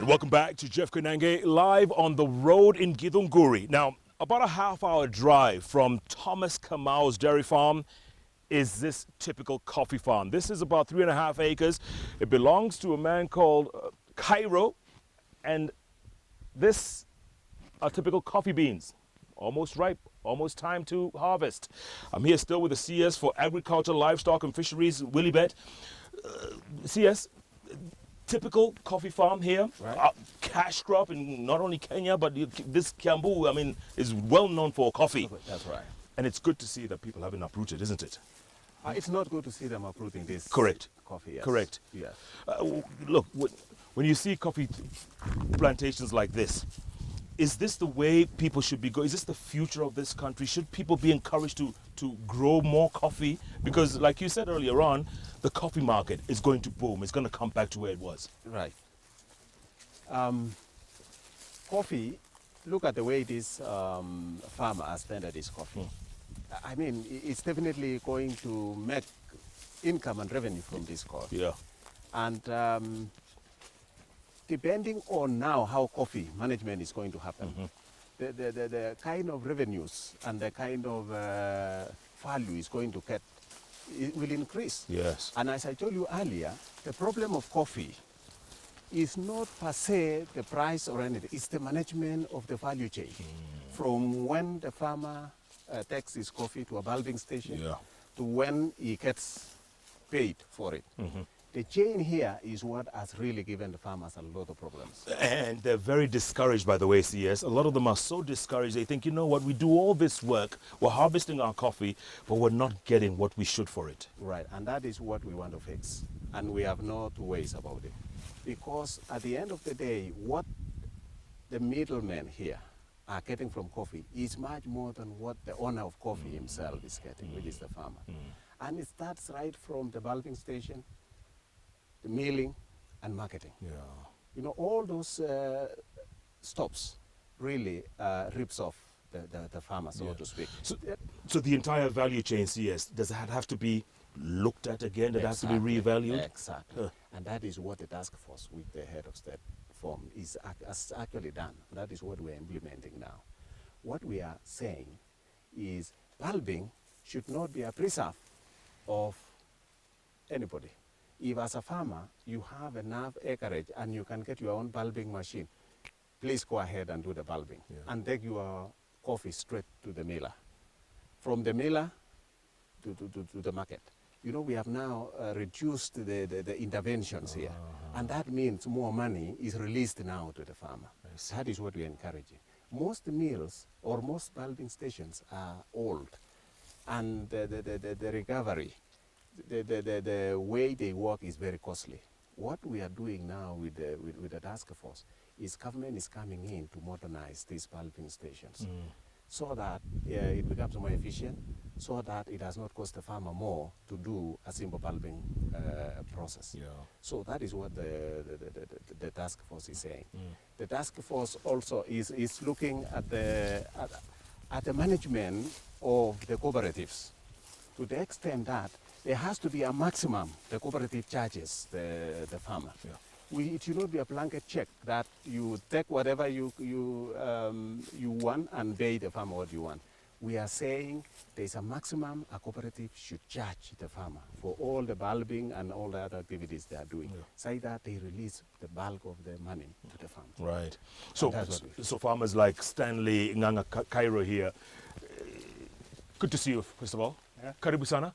welcome back to Jeff Koinange live on the road in Githunguri. Now, about a half-hour drive from Thomas Kamau's dairy farm is this typical coffee farm. This is about 3.5 acres. It belongs to a man called Cairo, and this are typical coffee beans. Almost ripe, almost time to harvest. I'm here still with the CS for Agriculture, Livestock and Fisheries, Willy Bett. CS, typical coffee farm here, right. Cash crop in not only Kenya, but this Kiambu, I mean, is well known for coffee. That's right. And it's good to see that people haven't uprooted, isn't it? It's not good to see them uprooting this Correct. Coffee. Yes. Correct. Yes. Look, when you see coffee plantations like this, is this the way people should be going? Is this the future of this country? Should people be encouraged to grow more coffee? Because like you said earlier on, the coffee market is going to boom. It's going to come back to where it was. Right. Coffee, look at the way this farmer has tendered his coffee. I mean, it's definitely going to make income and revenue from this coffee. Yeah. And depending on now how coffee management is going to happen, the kind of revenues and the kind of value is going to get, it will increase. Yes. And as I told you earlier, the problem of coffee is not per se the price or anything, it's the management of the value chain. From when the farmer takes his coffee to a bulbing station to when he gets paid for it. The chain here is what has really given the farmers a lot of problems. And they're very discouraged, by the way, CS. A lot of them are so discouraged, they think, you know what, we do all this work, we're harvesting our coffee, but we're not getting what we should for it. Right, and that is what we want to fix. And we have no two ways about it. Because at the end of the day, what the middlemen here are getting from coffee is much more than what the owner of coffee himself is getting, which is the farmer. And it starts right from the bulbing station, the milling and marketing. Yeah. You know, all those stops really rips off the farmer, so to speak. So the entire value chain, CS, does that have to be looked at again? Does it have to be reevaluated? Exactly. And that is what the task force with the head of state formed has actually done. That is what we're implementing now. What we are saying is bulbing should not be a preserve of anybody. If as a farmer you have enough acreage and you can get your own bulbing machine, please go ahead and do the bulbing and take your coffee straight to the miller. From the miller to the market. You know, we have now reduced the interventions here, and that means more money is released now to the farmer. That is what we are encouraging. Most mills or most bulbing stations are old, and the recovery, the way they work is very costly. What we are doing now with the task force is government is coming in to modernize these bulbing stations so that it becomes more efficient, so that it does not cost the farmer more to do a simple bulbing process. So that is what the task force is saying. The task force also is looking at the management of the cooperatives to the extent that there has to be a maximum the cooperative charges the farmer. It should not be a blanket check that you take whatever you want and pay the farmer what you want. We are saying there's a maximum a cooperative should charge the farmer for all the bulbing and all the other activities they are doing, so that they release the bulk of the money to the farmer. Right. So farmers like Stanley Nganga Cairo here, good to see you, first of all. Karibu sana.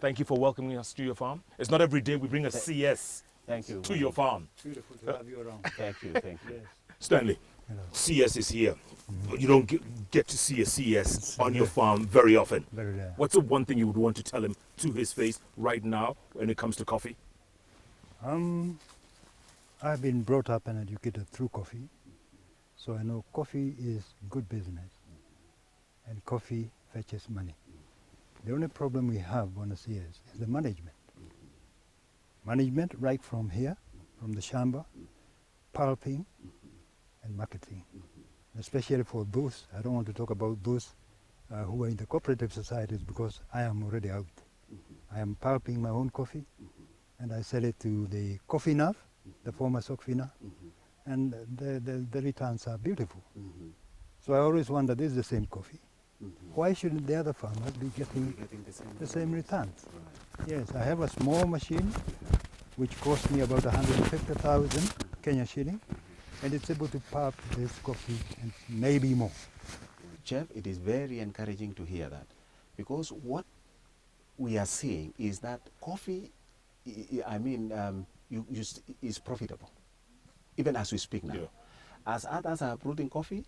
Thank you for welcoming us to your farm. It's not every day we bring a CS to your farm. Beautiful to have you around. Thank you, thank you. Yes. Stanley, CS is here. You don't get to see a CS on your farm very often. Very rare. What's the one thing you would want to tell him to his face right now when it comes to coffee? I've been brought up and educated through coffee, so I know coffee is good business, and coffee fetches money. The only problem we have on the CS is the management. Management right from here, from the shamba, pulping, and marketing. Especially for those, I don't want to talk about those who are in the cooperative societies because I am already out. I am pulping my own coffee and I sell it to the Coffee Nav, the former Sokfina, and the returns are beautiful. Mhm. So I always wonder, this is the same coffee. Mhm. Why shouldn't the other farmers be getting Getting the same returns? Right. Yes, I have a small machine which cost me about 150,000 Kenya shilling, and it's able to pump this coffee and maybe more. Chef, it is very encouraging to hear that, because what we are seeing is that coffee, is profitable, even as we speak now. Yeah. As others are brewing coffee,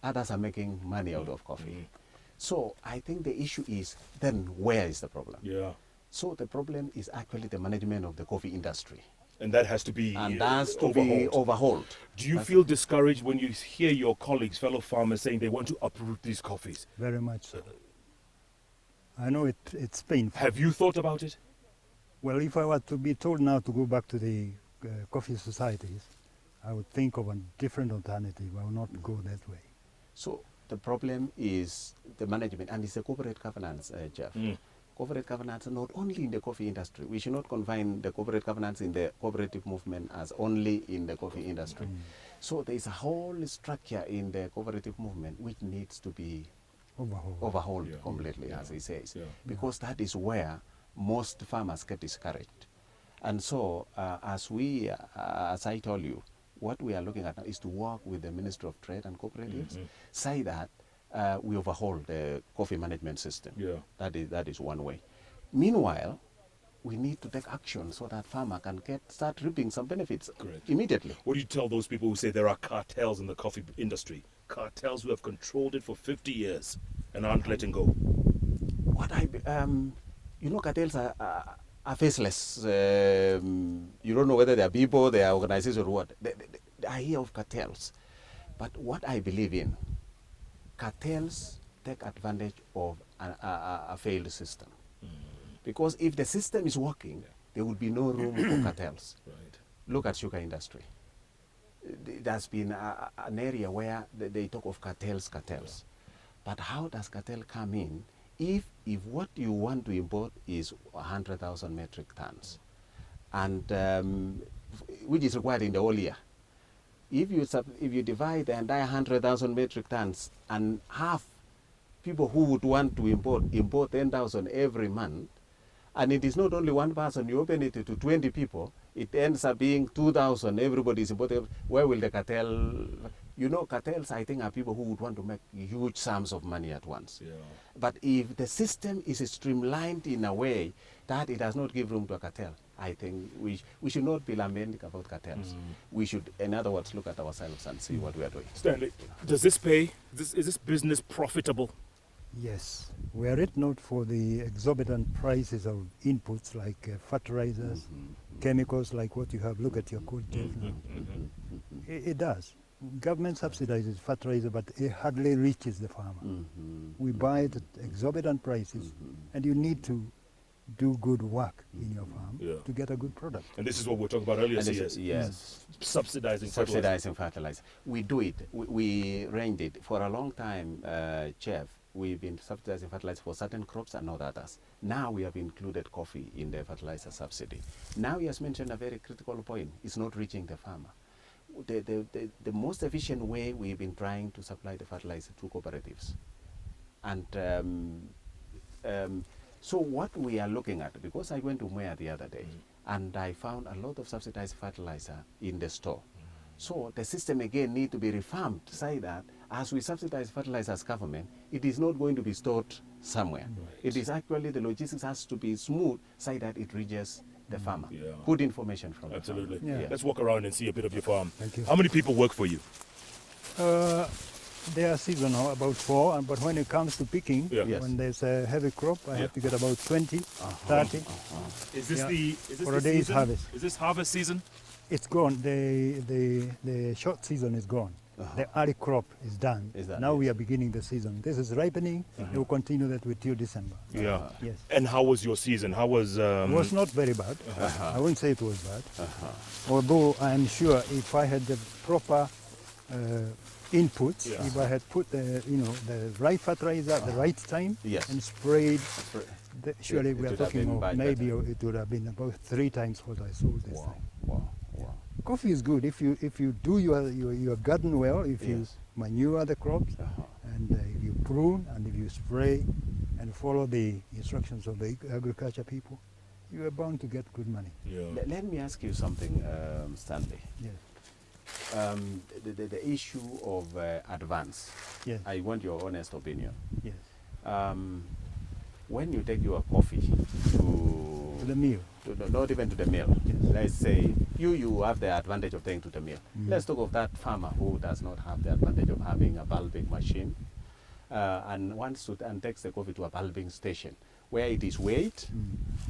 others are making money out of coffee. So I think the issue is then where is the problem? Yeah. So the problem is actually the management of the coffee industry, And that has to be and that's to be overhauled. Do you feel discouraged when you hear your colleagues, fellow farmers, saying they want to uproot these coffees? Very much so. I know it's painful. Have you thought about it? Well, if I were to be told now to go back to the coffee societies, I would think of a different alternative. I will not go that way. So the problem is the management, and it's a corporate governance, Jeff. Corporate governance not only in the coffee industry. We should not confine the corporate governance in the cooperative movement as only in the coffee industry. So there is a whole structure in the cooperative movement which needs to be overhauled Yeah. completely, as he says, Yeah. because that is where most farmers get discouraged. And so, as I told you, what we are looking at now is to work with the Ministry of Trade and Cooperatives, say that we overhaul the coffee management system. Yeah. That is one way. Meanwhile, we need to take action so that farmer can start reaping some benefits Correct. immediately. What do you tell those people who say there are cartels in the coffee industry? Cartels who have controlled it for 50 years and aren't letting go. Cartels are faceless. You don't know whether they are people, they are organizations, or what. I hear of cartels. But what I believe in, cartels take advantage of a failed system. Because if the system is working, there will be no room for cartels. Right. Look at sugar industry. There's been an area where they talk of cartels. But how does cartel come in if what you want to import is 100,000 metric tons, and which is required in the whole year? If you divide the entire 100,000 metric tons and half people who would want to import 10,000 every month, and it is not only one person, you open it to 20 people, it ends up being 2,000, everybody is importing. Where will the cartel? Cartels, I think, are people who would want to make huge sums of money at once. Yeah. But if the system is streamlined in a way that it does not give room to a cartel, I think we should not be lamenting about cartels. We should, in other words, look at ourselves and see what we are doing. Stanley, does this pay? Is this business profitable? Yes, were it not for the exorbitant prices of inputs like fertilizers, chemicals like what you have, look at your cold Jeff now. It does. Government subsidizes fertilizer, but it hardly reaches the farmer. We buy it at exorbitant prices, and you need to do good work in your farm to get a good product. And this is what we were talking about earlier, Yes. Subsidizing Fertilizer. We do it. We range it. For a long time, Chef, we've been subsidizing fertilizer for certain crops and not others. Now we have included coffee in the fertilizer subsidy. Now he has mentioned a very critical point. It's not reaching the farmer. The most efficient way we've been trying to supply the fertilizer through cooperatives. And so what we are looking at, because I went to Mwea the other day, and I found a lot of subsidized fertilizer in the store. So the system again need to be refarmed, say that as we subsidize fertilizer as government, it is not going to be stored somewhere. It is actually, the logistics has to be smooth, say that it reaches the farmer. Good information from Absolutely. the farmer. Let's walk around and see a bit of your farm. Thank you. How many people work for you? They are seasonal, about 4, but when it comes to picking, Yes. when there's a heavy crop, I have to get about 20, 30. Is this For a day's harvest. Is this harvest season? It's gone. The short season is gone. The early crop is done. Now we are beginning the season. This is ripening. It will continue that till December. Yeah. Yes. And how was your season? How was... It was not very bad. I wouldn't say it was bad. Although I am sure if I had the proper inputs, if I had put the right fertilizer at the right time and sprayed, surely we are talking of maybe it would have been about 3 times what I sold this time. Wow. Coffee is good if you do your garden well, if you Yes. manure the crops, Uh-huh. and if you prune, and if you spray, and follow the instructions of the agriculture people, you are bound to get good money. Yeah. Let me ask you something, Stanley. Yes. The issue of advance. Yes. I want your honest opinion. Yes. When you take your coffee To the mill. not even to the mill, Yes. let's say you have the advantage of taking to the mill. Mm. Let's talk of that farmer who does not have the advantage of having a bulbing machine and wants to and takes the coffee to a bulbing station where it is weighed,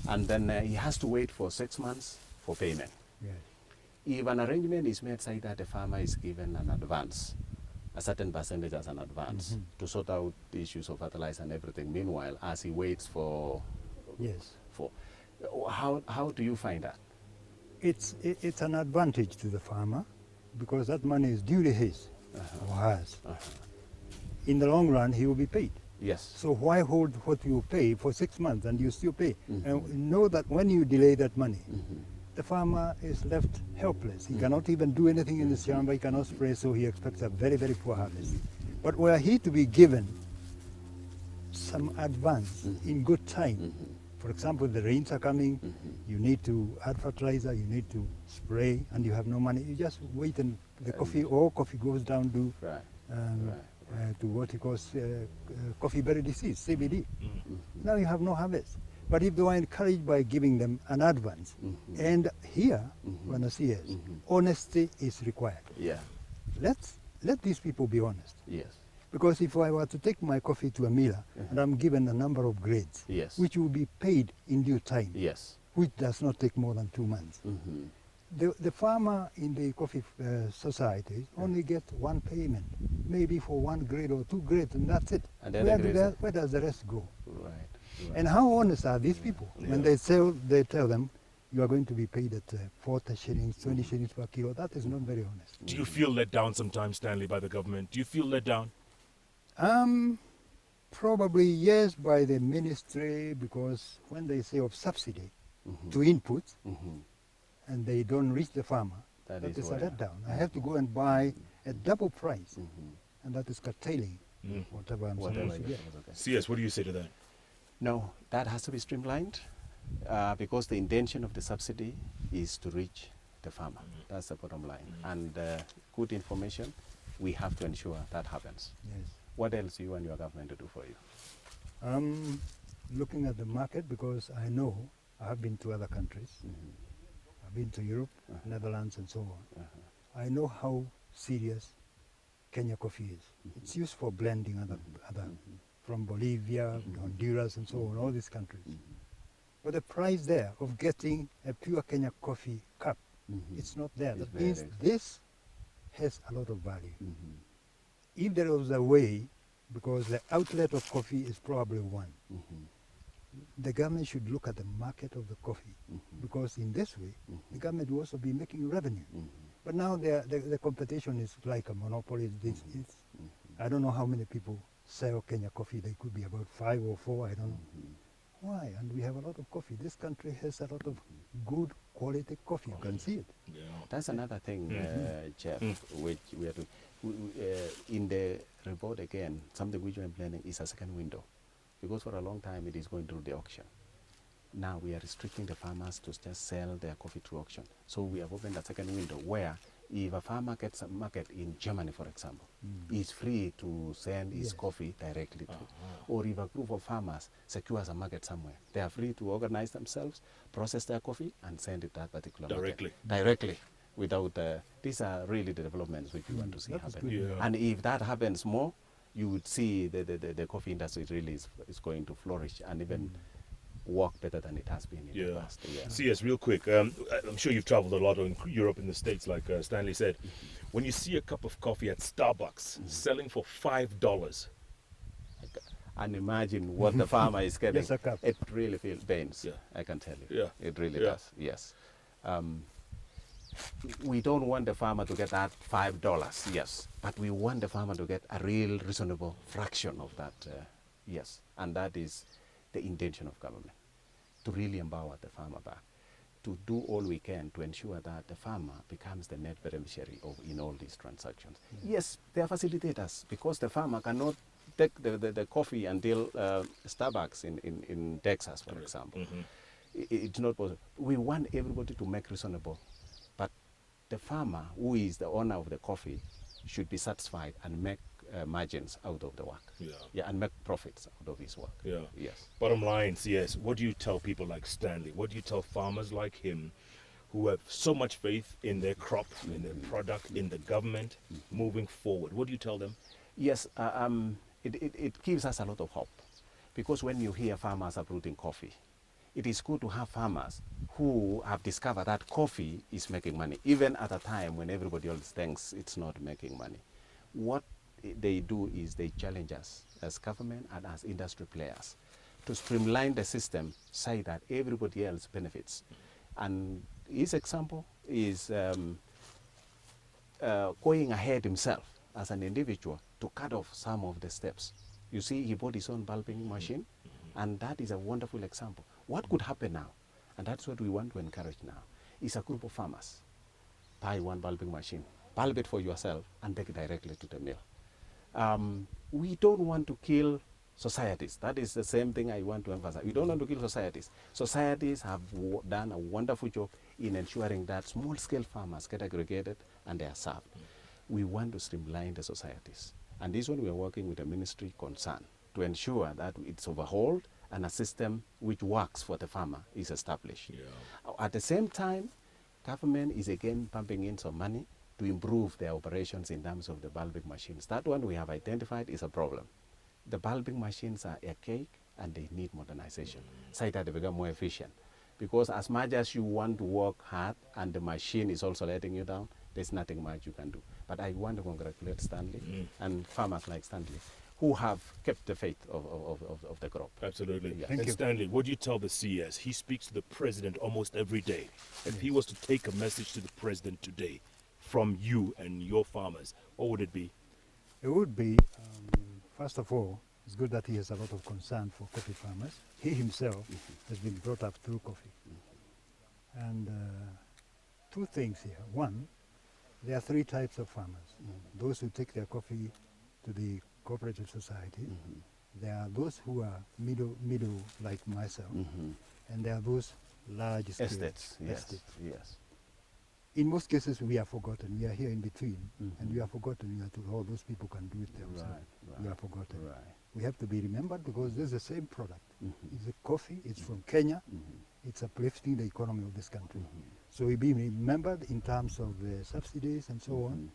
and then he has to wait for 6 months for payment. Yes. If an arrangement is made such that the farmer is given an advance, a certain percentage as an advance, to sort out the issues of fertilizer and everything, meanwhile, as he waits for, Yes. how do you find that? It's an advantage to the farmer because that money is duly his or hers. In the long run, he will be paid. Yes. So why hold what you pay for 6 months and you still pay? And know that when you delay that money, the farmer is left helpless. He cannot even do anything in his chamber, he cannot spray, so he expects a very, very poor harvest. But were he to be given some advance in good time, for example, the rains are coming, you need to add fertilizer, you need to spray, and you have no money, you just wait and the coffee goes down to Right. to what he calls coffee berry disease, CBD. Now you have no harvest. But if they were encouraged by giving them an advance, and here, Wanasias, honesty is required. Yeah. Let these people be honest. Yes. Because if I were to take my coffee to a miller, and I'm given a number of grades, Yes. which will be paid in due time, Yes. which does not take more than 2 months, the farmer in the coffee society only gets one payment, maybe for 1 grade or 2 grades, and that's it. And the other grades Where does the rest go? Right. And how honest are these people? When they tell them, you are going to be paid at 40 shillings, 20 shillings per kilo. That is not very honest. Do you feel let down sometimes, Stanley, by the government? Do you feel let down? Probably yes, by the ministry, because when they say of subsidy to inputs, and they don't reach the farmer, That that is is a where- letdown. I have to go and buy a double price, and that is curtailing whatever I'm Whatever supposed to it get. is, okay. CS, what do you say to that? No, that has to be streamlined because the intention of the subsidy is to reach the farmer. That's the bottom line. And good information, we have to ensure that happens. Yes. What else you and your government to do for you? Looking at the market, because I know I have been to other countries. I've been to Europe, Netherlands, and so on. I know how serious Kenya coffee is. It's used for blending other from Bolivia, Honduras, and so on, all these countries. But the price there of getting a pure Kenya coffee cup, it's not there. It's That very means expensive. this has a lot of value. If there was a way, because the outlet of coffee is probably one, the government should look at the market of the coffee, because in this way, the government will also be making revenue. But now the competition is like a monopoly. I don't know how many people sell Kenya coffee. They could be about 5 or 4, I don't know. Why? And we have a lot of coffee. This country has a lot of good quality coffee. You can see it. Yeah. That's another thing, Jeff, which we are doing. In the report again, something which we are planning is a second window, because for a long time it is going through the auction. Now we are restricting the farmers to just sell their coffee through auction. So we have opened a second window where if a farmer gets a market in Germany, for example, he's free to send his Yes. coffee directly to. Or if a group of farmers secures a market somewhere, they are free to organize themselves, process their coffee, and send it to that particular Directly. market. Directly. Without, these are really the developments which we want to see That is happen. good. Yeah. And if that happens more, you would see the coffee industry really is going to flourish and even work better than it has been in the Yeah. past. Yeah. CS, real quick. I'm sure you've traveled a lot in Europe and the States, like Stanley said. When you see a cup of coffee at Starbucks selling for $5, And imagine what the farmer is getting. Yes, a cup. It really feels pains. Yeah. I can tell you. Yeah. It really Yeah. does. Yes. We don't want the farmer to get that $5, yes, but we want the farmer to get a real reasonable fraction of that, yes, and that is the intention of government, to really empower the farmer back. to do all we can to ensure that the farmer becomes the net beneficiary in all these transactions. Yes, they are facilitators because the farmer cannot take the coffee until Starbucks in Texas, for example. It's not possible. We want everybody to make reasonable, but the farmer, who is the owner of the coffee, should be satisfied and make margins out of the work. And make profits out of his work. Yes. Bottom line, CS, what do you tell people like Stanley? What do you tell farmers like him who have so much faith in their crop, in their product, in the government moving forward? What do you tell them? Yes, it gives us a lot of hope, because when you hear farmers uprooting coffee, it is good to have farmers who have discovered that coffee is making money, even at a time when everybody else thinks it's not making money. What they do is they challenge us as government and as industry players to streamline the system so that everybody else benefits. And his example is going ahead himself as an individual to cut off some of the steps. You see, he bought his own bulbing machine, and that is a wonderful example. What could happen now, and that's what we want to encourage now, is a group of farmers buy one bulbing machine, bulb it for yourself, and take it directly to the mill. We don't want to kill societies. That is the same thing I want to emphasize. We don't want to kill societies. Societies have done a wonderful job in ensuring that small-scale farmers get aggregated and they are served. We want to streamline the societies. And this one we are working with the ministry concerned to ensure that it's overhauled and a system which works for the farmer is established. At the same time, government is again pumping in some money to improve their operations in terms of the bulbing machines. That one we have identified is a problem. The bulbing machines are archaic and they need modernization so that they become more efficient. Because as much as you want to work hard and the machine is also letting you down, there's nothing much you can do. But I want to congratulate Stanley and farmers like Stanley who have kept the faith of the crop. Absolutely. Yeah. And Stanley, what do you tell the CS? He speaks to the president almost every day. If he was to take a message to the president today from you and your farmers, what would it be? It would be, first of all, it's good that he has a lot of concern for coffee farmers. He himself has been brought up through coffee. And two things here. One, there are three types of farmers. Those who take their coffee to the cooperative society. There are those who are middle like myself. And there are those large scale Estates, yes. In most cases, we are forgotten. We are here in between, and we are forgotten that all those people can do it themselves. We are forgotten. We have to be remembered because this is the same product. It's a coffee. It's from Kenya. It's uplifting the economy of this country. So we be remembered in terms of subsidies and so on,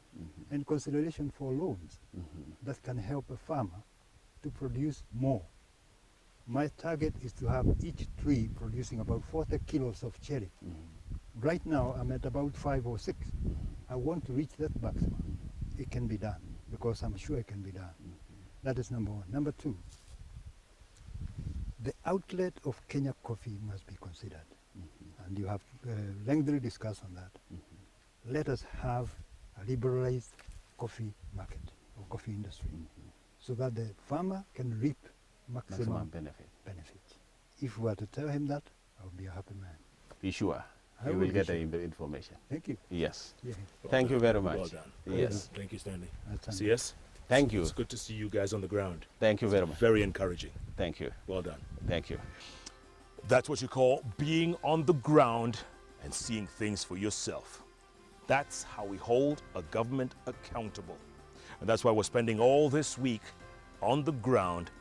and consideration for loans that can help a farmer to produce more. My target is to have each tree producing about 40 kilos of cherry. Right now, I'm at about 5 or 6. I want to reach that maximum. It can be done, because I'm sure it can be done. That is number one. Number two, the outlet of Kenya coffee must be considered. And you have lengthily discussed on that. Let us have a liberalized coffee market or coffee industry so that the farmer can reap maximum benefits. If we were to tell him that, I would be a happy man. Be sure. I You will will get be the information. Thank you. Yes. Yeah. Thank you very much. Well done. Yes. Thank you, Stanley. That's CS? Thank you. It's good to see you guys on the ground. Thank you very much. Very encouraging. Thank you. Well done. Thank you. That's what you call being on the ground and seeing things for yourself. That's how we hold a government accountable. And that's why we're spending all this week on the ground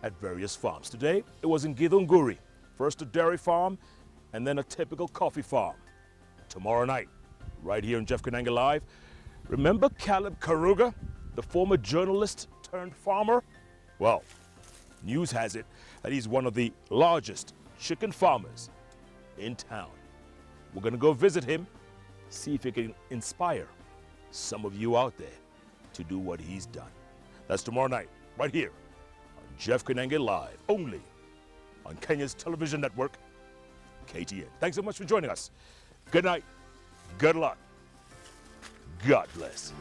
at various farms. Today, it was in Githunguri, first a dairy farm and then a typical coffee farm. Tomorrow night, right here in Jeff Koinange Live, remember Caleb Karuga, the former journalist turned farmer? Well, news has it that he's one of the largest chicken farmers in town. We're going to go visit him, see if he can inspire some of you out there to do what he's done. That's tomorrow night, right here on Jeff Koinange Live, only on Kenya's television network, KTN. Thanks so much for joining us. Good night, good luck, God bless.